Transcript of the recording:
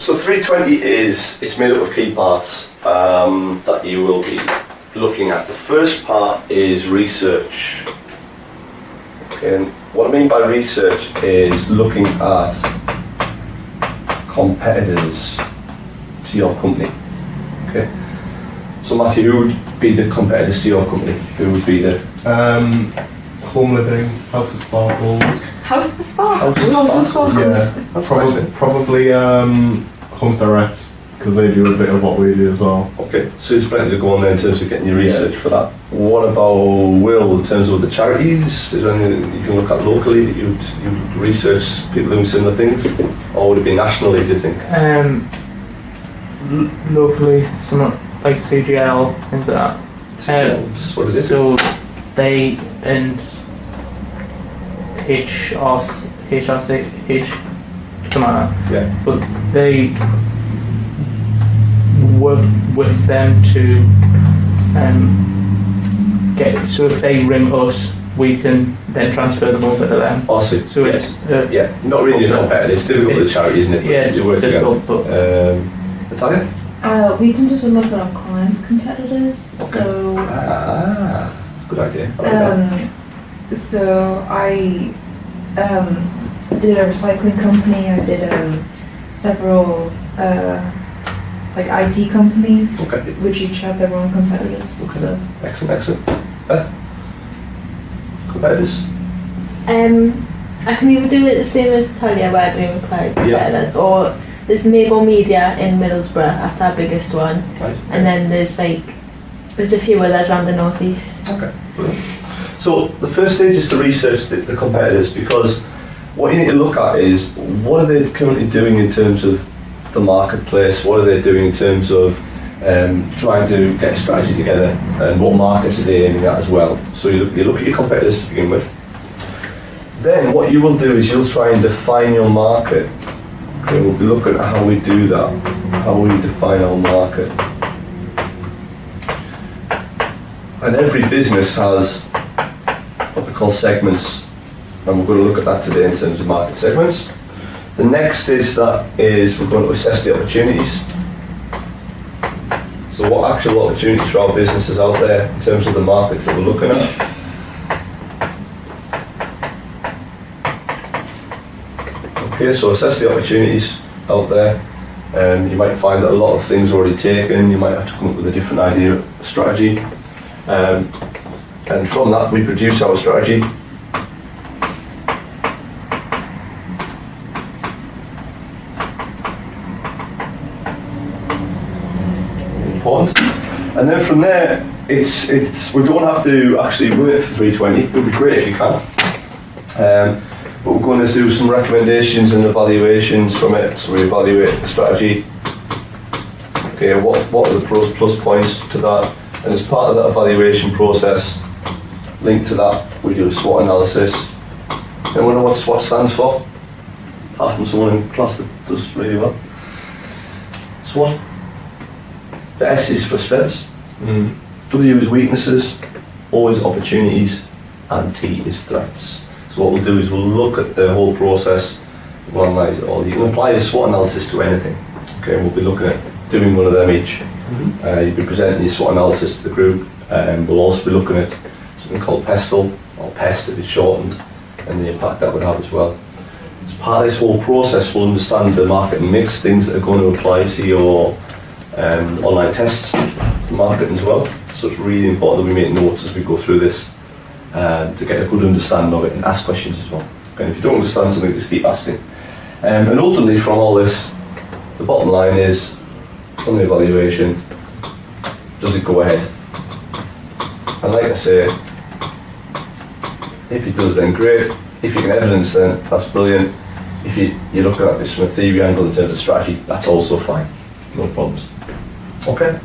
So 320 it's made up of key parts that you will be looking at. The first part is research. Okay, and what I mean by research is looking at competitors to your company. Okay. So Matthew, who would be the competitors to your company? Who would be the Home Living, House of Sparkles. House of Sparkles? House of Sparkles. Yeah, That's nice. probably Homes Direct, because they do a bit of what we do as well. Okay, so there's plenty to go on there in terms of getting your research for that. What about Will, in terms of the charities? Is there anything you can look at locally that you'd research people doing similar things? Or would it be nationally, do you think? Locally, some like CGL, things like that. CGL, what is it? So they and HRC, something like that. Yeah. But they work with them to get. So if they ring us, we can then transfer them over to them. Awesome. So yeah. it's Yeah, not really a competitor. It's difficult with the charity, isn't it? Yeah, it's you work difficult, together. Natalia? We tended to look at our clients' competitors. Okay. So, That's a good idea. I like that. so I did a recycling company. I did several like IT companies, Okay. which each have their own competitors. Okay. So. Excellent. Beth? Competitors? I can either do it the same as Talia, where I do like competitors, or there's Mabel Media in Middlesbrough. That's our biggest one, Right. and then there's a few others around the northeast. Okay, brilliant. So the first stage is to research the competitors, because what you need to look at is what are they currently doing in terms of the marketplace, what are they doing in terms of trying to get a strategy together, and what markets are they aiming at as well. So you look at your competitors to begin with. Then what you will do is you'll try and define your market. Okay, we'll be looking at how we do that, how we define our market. And every business has what we call segments, and we're going to look at that today in terms of market segments. The next stage is we're going to assess the opportunities. So what actual opportunities for our businesses out there in terms of the markets that we're looking at. Okay, so assess the opportunities out there. You might find that a lot of things are already taken. You might have to come up with a different idea, a strategy. And from that we produce our strategy. Important. And then from there, it's we don't have to actually run it for 320. It would be great if you can. But we're going to do some recommendations and evaluations from it. So we evaluate the strategy. Okay, what are the plus points to that? And as part of that evaluation process, linked to that, we do a SWOT analysis. Anyone know what SWOT stands for? Apart from someone in class that does really well. SWOT. The S is for strengths. W is weaknesses. O is opportunities. And T is threats. So what we'll do is we'll look at the whole process, we'll analyse it all. You can apply the SWOT analysis to anything. Okay, we'll be looking at doing one of them each. You'll be presenting your SWOT analysis to the group, and we'll also be looking at something called PESTLE, or PEST if it's shortened, and the impact that would have as well. As part of this whole process, we'll understand the market mix, things that are going to apply to your online tests, marketing as well. So it's really important that we make notes as we go through this. To get a good understanding of it and ask questions as well. And if you don't understand something, just keep asking. And ultimately from all this, the bottom line is, on the evaluation, does it go ahead? And like I say, if it does, then great. If you can evidence, then that's brilliant. If you're looking at this from a theory angle in terms of strategy, that's also fine. No problems. Okay.